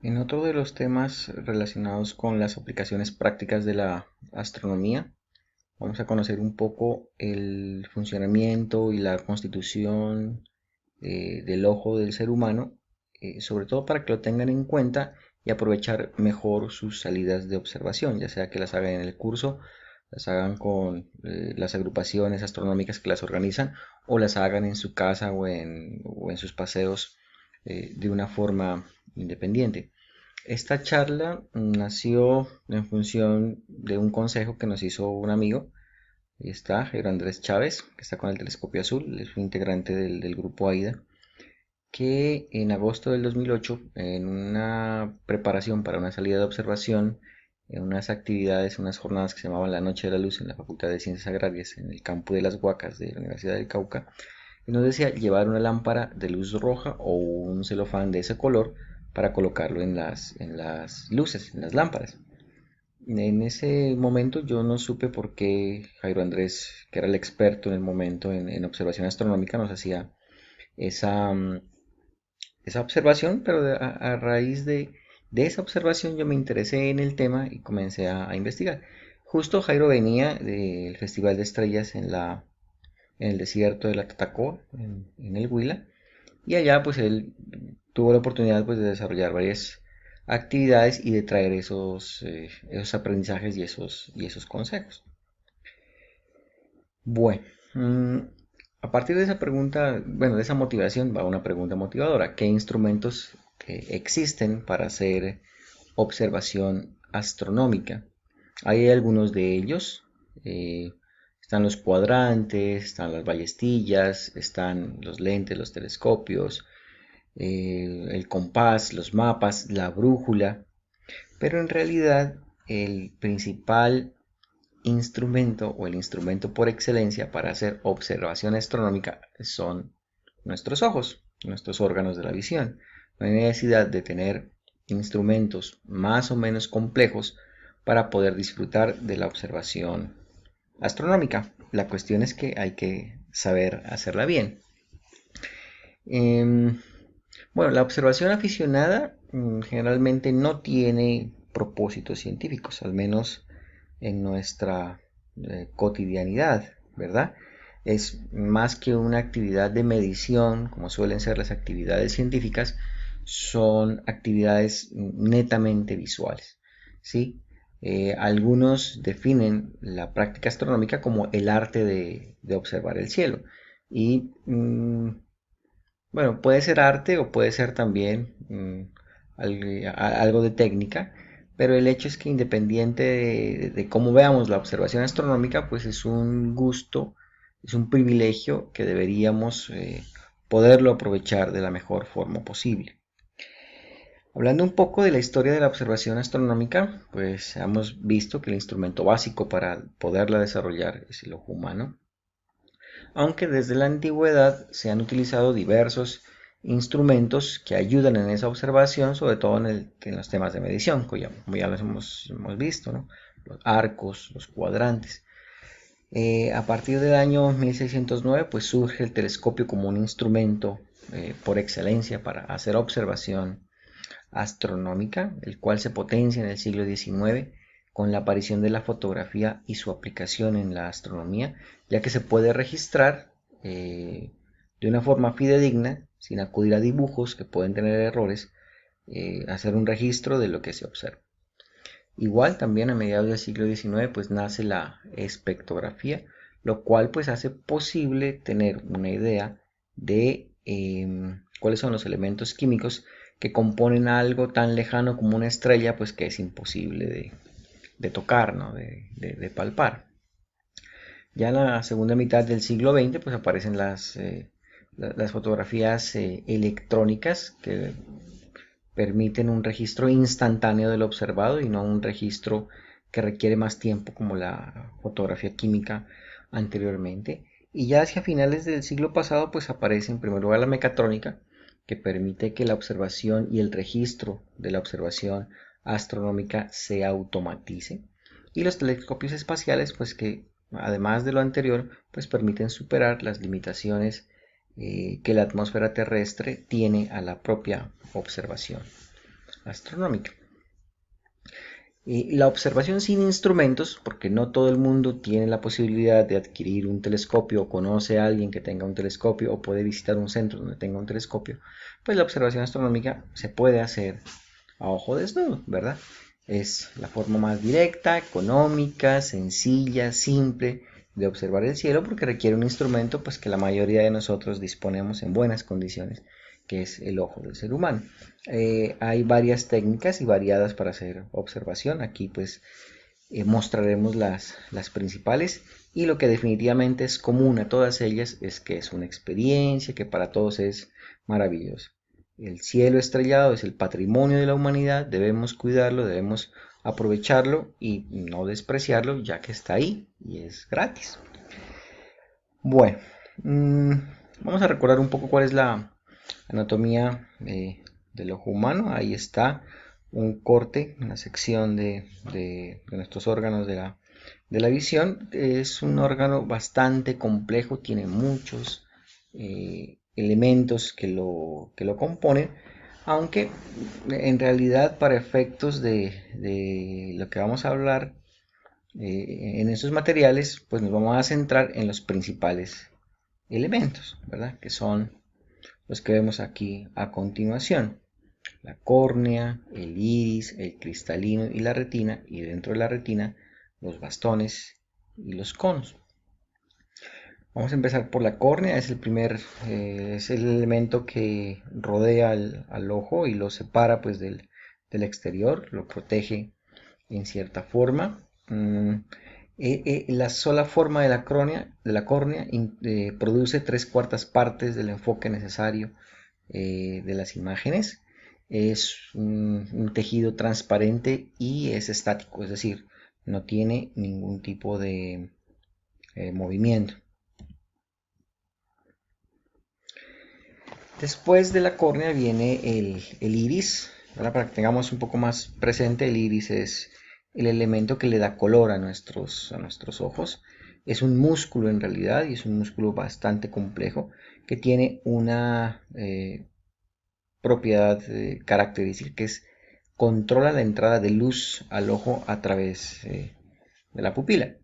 En otro de los temas relacionados con las aplicaciones prácticas de la astronomía, vamos a conocer un poco el funcionamiento y la constitución del ojo del ser humano, sobre todo para que lo tengan en cuenta y aprovechar mejor sus salidas de observación, ya sea que las hagan en el curso, las hagan con las agrupaciones astronómicas que las organizan o las hagan en su casa o en sus paseos de una forma independiente. Esta charla nació en función de un consejo que nos hizo un amigo. Ahí está Jairo Andrés Chávez, que está con el telescopio azul, es un integrante del grupo AIDA, que en agosto del 2008, en una preparación para una salida de observación, en unas actividades, unas jornadas que se llamaban la Noche de la Luz en la Facultad de Ciencias Agrarias, en el campo de las Huacas de la Universidad del Cauca, y nos decía llevar una lámpara de luz roja o un celofán de ese color para colocarlo en las luces, en las lámparas. En ese momento yo no supe por qué Jairo Andrés, que era el experto en el momento en observación astronómica, nos hacía esa, esa observación, pero a raíz de esa observación yo me interesé en el tema y comencé a investigar. Justo Jairo venía del Festival de Estrellas en el desierto de la Tatacoa, en el Huila, y allá pues él tuvo la oportunidad pues de desarrollar varias actividades y de traer esos aprendizajes y esos consejos. Bueno, a partir de esa pregunta, bueno, de esa motivación va una pregunta motivadora. ¿Qué instrumentos existen para hacer observación astronómica? Hay algunos de ellos. Están los cuadrantes, están las ballestillas, están los lentes, los telescopios, el compás, los mapas, la brújula, pero en realidad el principal instrumento o el instrumento por excelencia para hacer observación astronómica son nuestros ojos, nuestros órganos de la visión. No hay necesidad de tener instrumentos más o menos complejos para poder disfrutar de la observación astronómica. La cuestión es que hay que saber hacerla bien. Em, bueno, la observación aficionada generalmente no tiene propósitos científicos, al menos en nuestra cotidianidad, ¿verdad? Es más que una actividad de medición, como suelen ser las actividades científicas, son actividades netamente visuales, ¿sí? Algunos definen la práctica astronómica como el arte de observar el cielo y bueno, puede ser arte o puede ser también algo de técnica, pero el hecho es que independiente de cómo veamos la observación astronómica, pues es un gusto, es un privilegio que deberíamos poderlo aprovechar de la mejor forma posible. Hablando un poco de la historia de la observación astronómica, pues hemos visto que el instrumento básico para poderla desarrollar es el ojo humano, aunque desde la antigüedad se han utilizado diversos instrumentos que ayudan en esa observación, sobre todo en los temas de medición, como ya los hemos visto, ¿no? Los arcos, los cuadrantes. A partir del año 1609, pues surge el telescopio como un instrumento por excelencia para hacer observación astronómica, el cual se potencia en el siglo XIX con la aparición de la fotografía y su aplicación en la astronomía, ya que se puede registrar de una forma fidedigna, sin acudir a dibujos que pueden tener errores, hacer un registro de lo que se observa. Igual también a mediados del siglo XIX pues nace la espectrografía, lo cual pues hace posible tener una idea de cuáles son los elementos químicos que componen algo tan lejano como una estrella, pues que es imposible de tocar, ¿no? de palpar. Ya en la segunda mitad del siglo XX pues aparecen las fotografías electrónicas que permiten un registro instantáneo de lo observado y no un registro que requiere más tiempo como la fotografía química anteriormente. Y ya hacia finales del siglo pasado pues aparece en primer lugar la mecatrónica, que permite que la observación y el registro de la observación astronómica se automatice. Y los telescopios espaciales pues que además de lo anterior pues permiten superar las limitaciones que la atmósfera terrestre tiene a la propia observación. astronómica. Y la observación sin instrumentos, porque no todo el mundo tiene la posibilidad de adquirir un telescopio o conoce a alguien que tenga un telescopio o puede visitar un centro donde tenga un telescopio, pues la observación astronómica se puede hacer a ojo desnudo, ¿verdad? Es la forma más directa, económica, sencilla, simple de observar el cielo porque requiere un instrumento pues que la mayoría de nosotros disponemos en buenas condiciones, que es el ojo del ser humano. Hay varias técnicas y variadas para hacer observación. Aquí pues mostraremos las principales y lo que definitivamente es común a todas ellas es que es una experiencia que para todos es maravillosa. El cielo estrellado es el patrimonio de la humanidad, debemos cuidarlo, debemos aprovecharlo y no despreciarlo ya que está ahí y es gratis. Bueno, vamos a recordar un poco cuál es la anatomía del ojo humano. Ahí está un corte, una sección de nuestros órganos de la visión. Es un órgano bastante complejo, tiene muchos elementos que lo componen, aunque en realidad para efectos de lo que vamos a hablar en estos materiales, pues nos vamos a centrar en los principales elementos, ¿verdad? Que son los que vemos aquí a continuación. La córnea, el iris, el cristalino y la retina, y dentro de la retina los bastones y los conos. Vamos a empezar por la córnea, es el elemento que rodea al ojo y lo separa pues del exterior, lo protege en cierta forma. La sola forma de la córnea produce 3/4 del enfoque necesario de las imágenes. Es un tejido transparente y es estático, es decir, no tiene ningún tipo de movimiento. Después de la córnea viene el iris, ¿verdad? Para que tengamos un poco más presente, el iris es el elemento que le da color a nuestros ojos. Es un músculo en realidad y es un músculo bastante complejo que tiene una propiedad característica que es controla la entrada de luz al ojo a través de la pupila.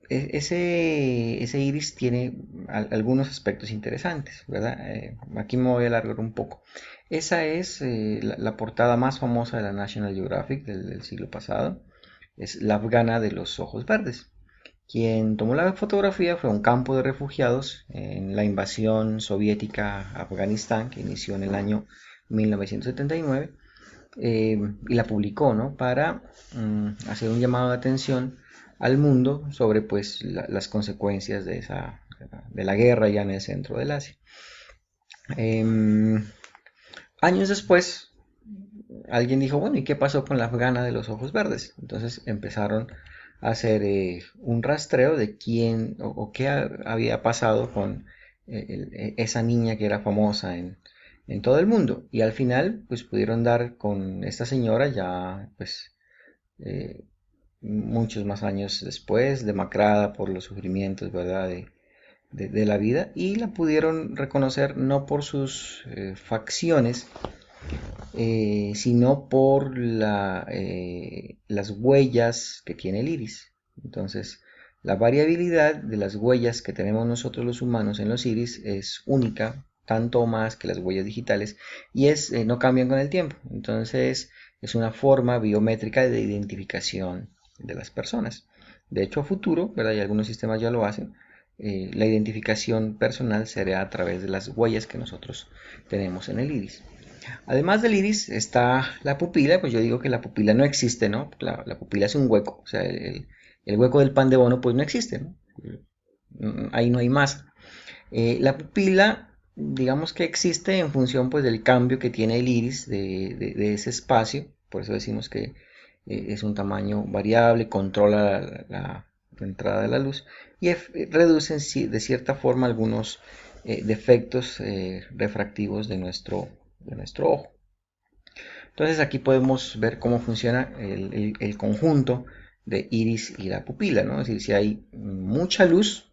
Ese iris tiene algunos aspectos interesantes, ¿verdad? Aquí me voy a alargar un poco. Esa es la portada más famosa de la National Geographic del siglo pasado. Es la afgana de los ojos verdes. Quien tomó la fotografía fue un campo de refugiados en la invasión soviética a Afganistán que inició en el año 1979 y la publicó, ¿no? Para hacer un llamado de atención al mundo sobre pues las consecuencias de la guerra ya en el centro del Asia. Años después, alguien dijo, bueno, ¿y qué pasó con la afgana de los ojos verdes? Entonces empezaron a hacer un rastreo de quién o qué había pasado con esa niña que era famosa en todo el mundo. Y al final, pues pudieron dar con esta señora ya, pues, muchos más años después, demacrada por los sufrimientos, ¿verdad? De la vida, y la pudieron reconocer no por sus facciones, sino por las huellas que tiene el iris. Entonces, la variabilidad de las huellas que tenemos nosotros los humanos en los iris es única, tanto o más que las huellas digitales, y no cambian con el tiempo. Entonces, es una forma biométrica de identificación de las personas. De hecho, a futuro, ¿verdad? Y algunos sistemas ya lo hacen. La identificación personal será a través de las huellas que nosotros tenemos en el iris. Además del iris está la pupila, pues yo digo que la pupila no existe, ¿no? La pupila es un hueco, o sea, el hueco del pan de bono pues no existe, ¿no? Ahí no hay más. La pupila, digamos que existe en función pues del cambio que tiene el iris de ese espacio, por eso decimos que es un tamaño variable, controla la entrada de la luz y reduce de cierta forma algunos defectos refractivos de nuestro ojo. Entonces aquí podemos ver cómo funciona el conjunto de iris y la pupila, ¿no? Es decir, si hay mucha luz,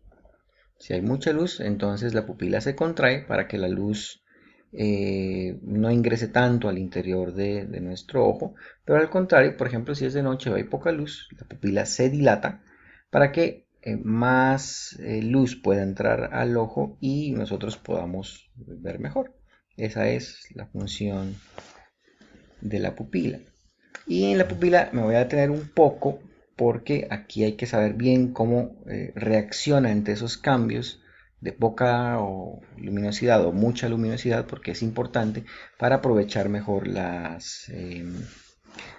entonces la pupila se contrae para que la luz no ingrese tanto al interior de nuestro ojo, pero al contrario, por ejemplo, si es de noche o hay poca luz, la pupila se dilata para que más luz pueda entrar al ojo y nosotros podamos ver mejor. Esa es la función de la pupila. Y en la pupila me voy a detener un poco porque aquí hay que saber bien cómo reacciona ante esos cambios de poca o luminosidad o mucha luminosidad, porque es importante para aprovechar mejor las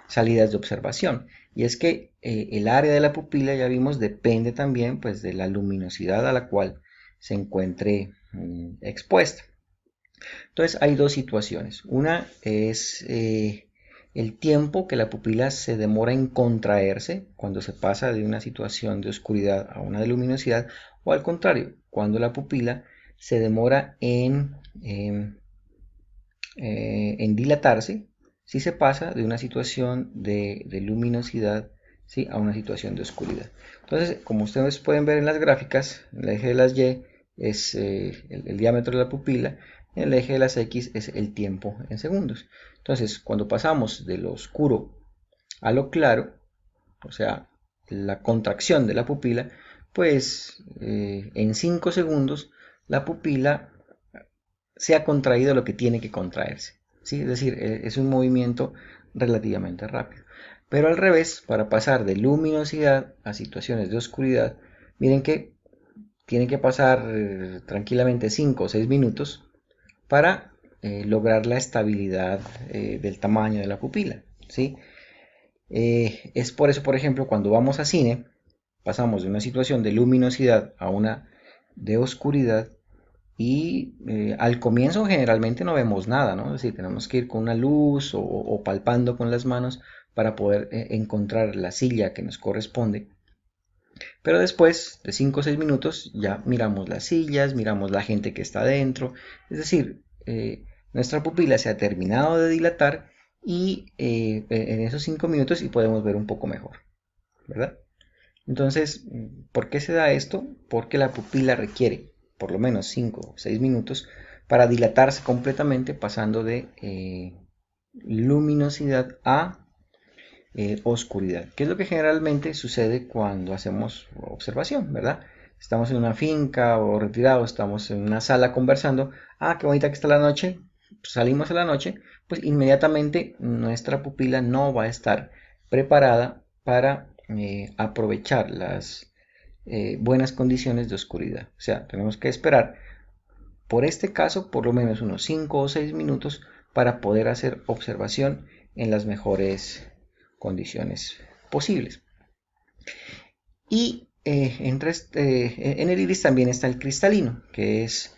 salidas de observación. Y es que el área de la pupila, ya vimos, depende también pues, de la luminosidad a la cual se encuentre expuesta. Entonces hay dos situaciones. Una es el tiempo que la pupila se demora en contraerse cuando se pasa de una situación de oscuridad a una de luminosidad, o al contrario, cuando la pupila se demora en dilatarse si se pasa de una situación de luminosidad, ¿sí?, a una situación de oscuridad. Entonces, como ustedes pueden ver en las gráficas, el eje de las Y es el diámetro de la pupila, el eje de las X es el tiempo en segundos. Entonces, cuando pasamos de lo oscuro a lo claro, o sea, la contracción de la pupila, pues en 5 segundos la pupila se ha contraído lo que tiene que contraerse, ¿sí? Es decir, es un movimiento relativamente rápido. Pero al revés, para pasar de luminosidad a situaciones de oscuridad, miren que tiene que pasar tranquilamente 5 o 6 minutos para lograr la estabilidad del tamaño de la pupila, ¿sí? Es por eso, por ejemplo, cuando vamos a cine, pasamos de una situación de luminosidad a una de oscuridad y al comienzo generalmente no vemos nada, ¿no? Es decir, tenemos que ir con una luz o palpando con las manos para poder encontrar la silla que nos corresponde. Pero después de 5 o 6 minutos ya miramos las sillas, miramos la gente que está dentro. Es decir, nuestra pupila se ha terminado de dilatar y en esos 5 minutos y podemos ver un poco mejor, ¿verdad? Entonces, ¿por qué se da esto? Porque la pupila requiere por lo menos 5 o 6 minutos para dilatarse completamente pasando de luminosidad a oscuridad, que es lo que generalmente sucede cuando hacemos observación, ¿verdad? Estamos en una finca o retirados, estamos en una sala conversando, qué bonita que está la noche, salimos a la noche, pues inmediatamente nuestra pupila no va a estar preparada para aprovechar las buenas condiciones de oscuridad. O sea, tenemos que esperar, por este caso, por lo menos unos 5 o 6 minutos para poder hacer observación en las mejores condiciones posibles. Y en el iris también está el cristalino, que es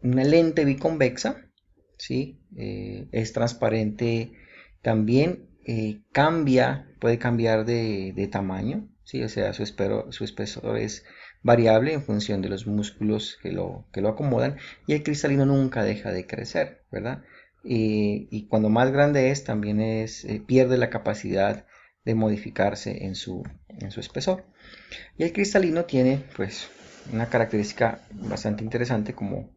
una lente biconvexa, ¿sí? Es transparente también, puede cambiar de tamaño, ¿sí? O sea, su espesor es variable en función de los músculos que lo acomodan, y el cristalino nunca deja de crecer, ¿verdad? Y cuando más grande es, también pierde la capacidad de modificarse en su espesor. Y el cristalino tiene pues una característica bastante interesante, como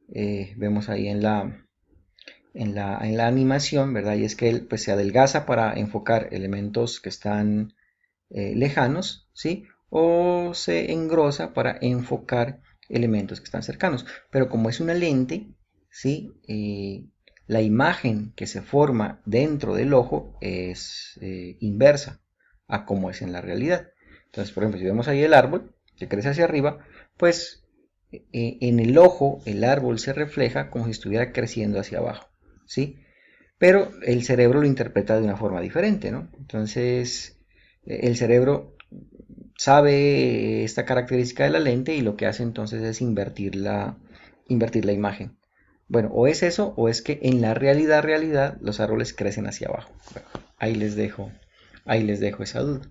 vemos ahí en la animación, ¿verdad? Y es que él pues se adelgaza para enfocar elementos que están lejanos, ¿sí? O se engrosa para enfocar elementos que están cercanos. Pero como es una lente, ¿sí? La imagen que se forma dentro del ojo es inversa a como es en la realidad. Entonces, por ejemplo, si vemos ahí el árbol que crece hacia arriba, pues en el ojo el árbol se refleja como si estuviera creciendo hacia abajo, ¿sí? Pero el cerebro lo interpreta de una forma diferente, ¿no? Entonces, el cerebro sabe esta característica de la lente y lo que hace entonces es invertir la imagen. Bueno, o es eso, o es que en la realidad, los árboles crecen hacia abajo. Bueno, ahí les dejo esa duda.